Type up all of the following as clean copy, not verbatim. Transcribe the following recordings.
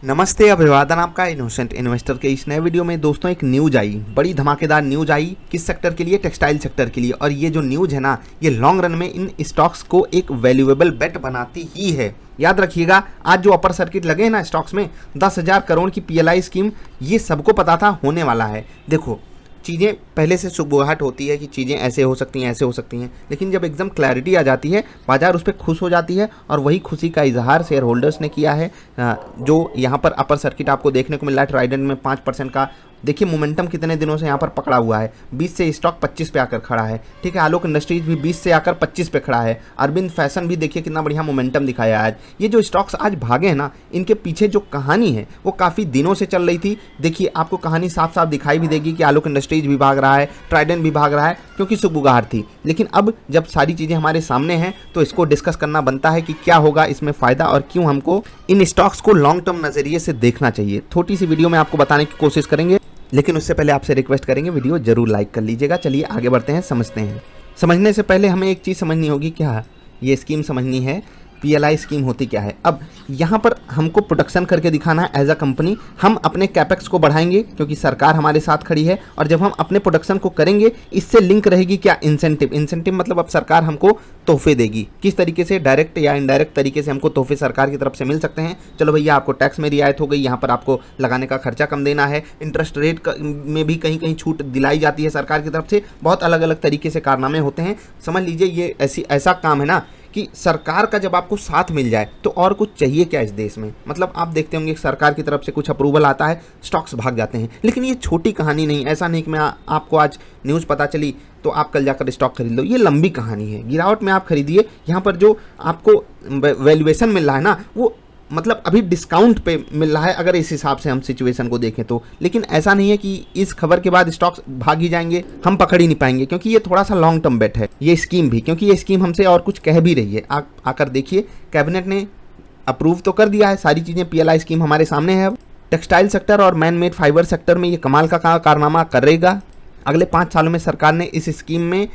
नमस्ते, अभिवादन आपका इनोसेंट इन्वेस्टर के इस नए वीडियो में। दोस्तों, एक न्यूज आई, बड़ी धमाकेदार न्यूज आई। किस सेक्टर के लिए? टेक्सटाइल सेक्टर के लिए। और ये जो न्यूज है ना, ये लॉन्ग रन में इन स्टॉक्स को एक वैल्यूएबल बेट बनाती ही है। याद रखिएगा, आज जो अपर सर्किट लगे हैं ना स्टॉक्स में, 10,000 करोड़ की पीएलआई स्कीम, ये सबको पता था होने वाला है। देखो, चीज़ें पहले से सुबुहाट होती है कि चीज़ें ऐसे हो सकती हैं, ऐसे हो सकती हैं, लेकिन जब एकदम क्लैरिटी आ जाती है, बाजार उस पर खुश हो जाती है। और वही खुशी का इजहार शेयर होल्डर्स ने किया है। जो यहाँ पर अपर सर्किट आपको देखने को मिल रहा है, ट्राइडेंट में 5% का देखिए मोमेंटम कितने दिनों से यहाँ पर पकड़ा हुआ है। 20 से स्टॉक 25 पे आकर खड़ा है। ठीक है, आलोक इंडस्ट्रीज भी 20 से आकर 25 पे खड़ा है। अरविंद फैशन भी देखिए कितना बढ़िया मोमेंटम दिखाया है आज। ये जो स्टॉक्स आज भागे हैं ना, इनके पीछे जो कहानी है वो काफ़ी दिनों से चल रही थी। देखिए, आपको कहानी साफ साफ दिखाई भी देगी कि आलोक इंडस्ट्रीज भी भाग रहा है, ट्राइडेंट भी भाग रहा है, क्योंकि सुबुगाहट थी। लेकिन अब जब सारी चीज़ें हमारे सामने हैं तो इसको डिस्कस करना बनता है कि क्या होगा इसमें फ़ायदा और क्यों हमको इन स्टॉक्स को लॉन्ग टर्म नज़रिए से देखना चाहिए। छोटी सी वीडियो में आपको बताने की कोशिश करेंगे, लेकिन उससे पहले आपसे रिक्वेस्ट करेंगे वीडियो जरूर लाइक कर लीजिएगा। चलिए आगे बढ़ते हैं, समझते हैं। समझने से पहले हमें एक चीज़ समझनी होगी, क्या ये स्कीम समझनी है, पीएलआई स्कीम होती क्या है। अब यहाँ पर हमको प्रोडक्शन करके दिखाना है एज अ कंपनी। हम अपने कैपेक्स को बढ़ाएंगे क्योंकि सरकार हमारे साथ खड़ी है, और जब हम अपने प्रोडक्शन को करेंगे, इससे लिंक रहेगी क्या? इंसेंटिव मतलब अब सरकार हमको तोहफे देगी। किस तरीके से? डायरेक्ट या इनडायरेक्ट तरीके से हमको तोहफे सरकार की तरफ से मिल सकते हैं। चलो भैया, आपको टैक्स में रियायत हो गई, यहाँ पर आपको लगाने का खर्चा कम देना है, इंटरेस्ट रेट में भी कहीं कहीं छूट दिलाई जाती है सरकार की तरफ से। बहुत अलग अलग तरीके से कारनामे होते हैं। समझ लीजिए, ये ऐसा काम है ना कि सरकार का जब आपको साथ मिल जाए तो और कुछ चाहिए क्या इस देश में। मतलब आप देखते होंगे सरकार की तरफ से कुछ अप्रूवल आता है, स्टॉक्स भाग जाते हैं। लेकिन ये छोटी कहानी नहीं, ऐसा नहीं कि मैं आपको आज न्यूज़ पता चली तो आप कल जाकर स्टॉक खरीद लो। ये लंबी कहानी है। गिरावट में आप खरीदिए। यहाँ पर जो आपको वैल्यूएशन मिल रहा है ना, वो मतलब अभी डिस्काउंट पे मिल रहा है, अगर इस हिसाब से हम सिचुएशन को देखें तो। लेकिन ऐसा नहीं है कि इस खबर के बाद स्टॉक्स भाग ही जाएंगे, हम पकड़ ही नहीं पाएंगे, क्योंकि ये थोड़ा सा लॉन्ग टर्म बेट है ये स्कीम भी। क्योंकि ये स्कीम हमसे और कुछ कह भी रही है। आप आकर देखिए, कैबिनेट ने अप्रूव तो कर दिया है सारी चीज़ें। पीएलआई स्कीम हमारे सामने है। टेक्सटाइल सेक्टर और मैन मेड फाइबर सेक्टर में ये कमाल का कारनामा करेगा। अगले 5 सालों में सरकार ने इस स्कीम में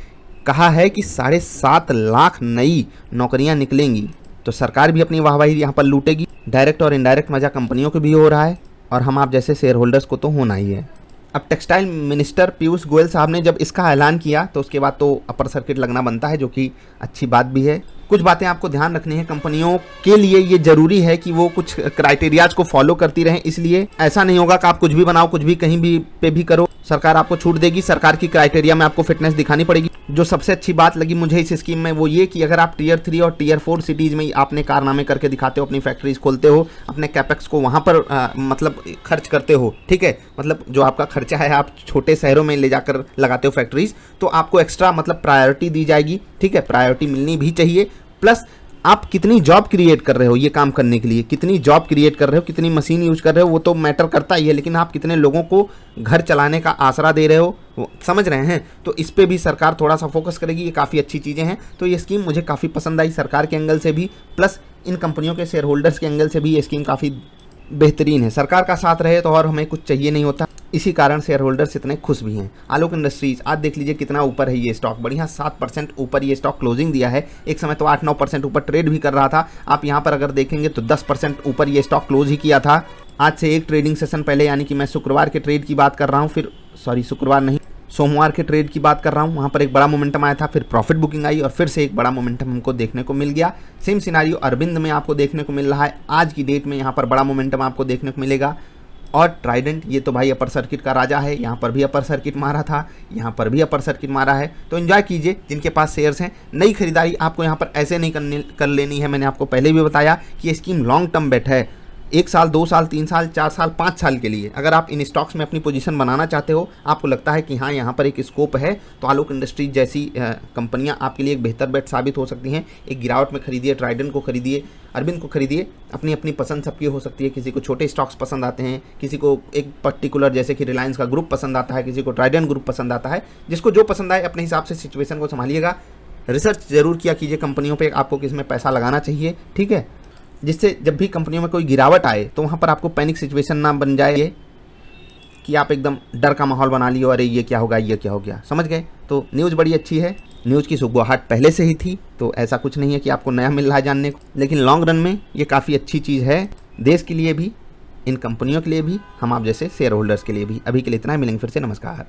कहा है कि 7.5 लाख नई नौकरियाँ निकलेंगी। तो सरकार भी अपनी वाहवाही यहाँ पर लूटेगी। डायरेक्ट और इनडायरेक्ट मजा कंपनियों को भी हो रहा है, और हम आप जैसे शेयर होल्डर्स को तो होना ही है। अब टेक्सटाइल मिनिस्टर पीयूष गोयल साहब ने जब इसका ऐलान किया तो उसके बाद तो अपर सर्किट लगना बनता है, जो कि अच्छी बात भी है। कुछ बातें आपको ध्यान रखनी है। कंपनियों के लिए ये जरूरी है कि वो कुछ क्राइटेरियाज को फॉलो करती रहें। इसलिए ऐसा नहीं होगा कि आप कुछ भी बनाओ, कुछ भी कहीं भी पे भी करो, सरकार आपको छूट देगी। सरकार की क्राइटेरिया में आपको फिटनेस दिखानी पड़ेगी। जो सबसे अच्छी बात लगी मुझे इस स्कीम में वो ये कि अगर आप टियर 3 और टियर 4 सिटीज़ में आपने कारनामे करके दिखाते हो, अपनी फैक्ट्रीज खोलते हो, अपने कैपेक्स को वहाँ पर मतलब खर्च करते हो, ठीक है, मतलब जो आपका खर्चा है आप छोटे शहरों में ले जाकर लगाते हो फैक्ट्रीज, तो आपको एक्स्ट्रा मतलब प्रायोरिटी दी जाएगी। ठीक है, प्रायोरिटी मिलनी भी चाहिए। प्लस आप कितनी जॉब क्रिएट कर रहे हो ये काम करने के लिए, कितनी जॉब क्रिएट कर रहे हो, कितनी मशीन यूज कर रहे हो, वो तो मैटर करता ही है। लेकिन आप कितने लोगों को घर चलाने का आसरा दे रहे हो, समझ रहे हैं, तो इस पे भी सरकार थोड़ा सा फोकस करेगी। ये काफ़ी अच्छी चीज़ें हैं। तो ये स्कीम मुझे काफ़ी पसंद आई, सरकार के एंगल से भी, प्लस इन कंपनियों के शेयर होल्डर्स के एंगल से भी ये स्कीम काफ़ी बेहतरीन है। सरकार का साथ रहे तो और हमें कुछ चाहिए नहीं होता। इसी कारण शेयर होल्डर्स इतने खुश भी हैं। आलोक इंडस्ट्रीज आज देख लीजिए कितना ऊपर है ये स्टॉक, बढ़िया 7% ऊपर ये स्टॉक क्लोजिंग दिया है। एक समय तो 8-9% ऊपर ट्रेड भी कर रहा था। आप यहाँ पर अगर देखेंगे तो 10% ऊपर ये स्टॉक क्लोज ही किया था। आज से एक ट्रेडिंग सेशन पहले, यानी कि मैं शुक्रवार के ट्रेड की बात कर रहा हूँ, शुक्रवार नहीं, सोमवार के ट्रेड की बात कर रहा हूँ, वहाँ पर एक बड़ा मोमेंटम आया था, फिर प्रॉफिट बुकिंग आई और फिर से एक बड़ा मोमेंटम हमको देखने को मिल गया। सेम सिनारियो अरविंद में आपको देखने को मिल रहा है। आज की डेट में यहाँ पर बड़ा मोमेंटम आपको देखने को मिलेगा। और ट्राइडेंट, ये तो भाई अपर सर्किट का राजा है। यहाँ पर भी अपर सर्किट मारा था, यहाँ पर भी अपर सर्किट मारा है। तो एंजॉय कीजिए जिनके पास शेयर्स हैं। नई खरीदारी आपको यहाँ पर ऐसे नहीं कर लेनी है। मैंने आपको पहले भी बताया कि ये स्कीम लॉन्ग टर्म बेट है। 1 साल, 2 साल, 3 साल, 4 साल, 5 साल के लिए अगर आप इन स्टॉक्स में अपनी पोजीशन बनाना चाहते हो, आपको लगता है कि हाँ यहाँ पर एक स्कोप है, तो आलोक इंडस्ट्रीज जैसी कंपनियाँ आपके लिए एक बेहतर बेट साबित हो सकती हैं। एक गिरावट में खरीदिए, ट्राइडेंट को खरीदिए, अरविंद को खरीदिए। अपनी अपनी पसंद सबकी हो सकती है। किसी को छोटे स्टॉक्स पसंद आते हैं, किसी को एक पर्टिकुलर जैसे कि रिलायंस का ग्रुप पसंद आता है, किसी को ट्राइडेंट ग्रुप पसंद आता है। जिसको जो पसंद आए अपने हिसाब से सिचुएशन को संभालिएगा। रिसर्च जरूर किया कीजिए कंपनियों पर, आपको किस में पैसा लगाना चाहिए, ठीक है, जिससे जब भी कंपनियों में कोई गिरावट आए तो वहाँ पर आपको पैनिक सिचुएशन ना बन जाए कि आप एकदम डर का माहौल बना लियो, अरे ये क्या होगा, ये क्या हो गया, समझ गए। तो न्यूज़ बड़ी अच्छी है। न्यूज़ की सुबुहाट पहले से ही थी, तो ऐसा कुछ नहीं है कि आपको नया मिल रहा है जानने को। लेकिन लॉन्ग रन में ये काफ़ी अच्छी चीज़ है, देश के लिए भी, इन कंपनियों के लिए भी, हम आप जैसे शेयर होल्डर्स के लिए भी। अभी के लिए इतना ही, मिलेंगे फिर से, नमस्कार।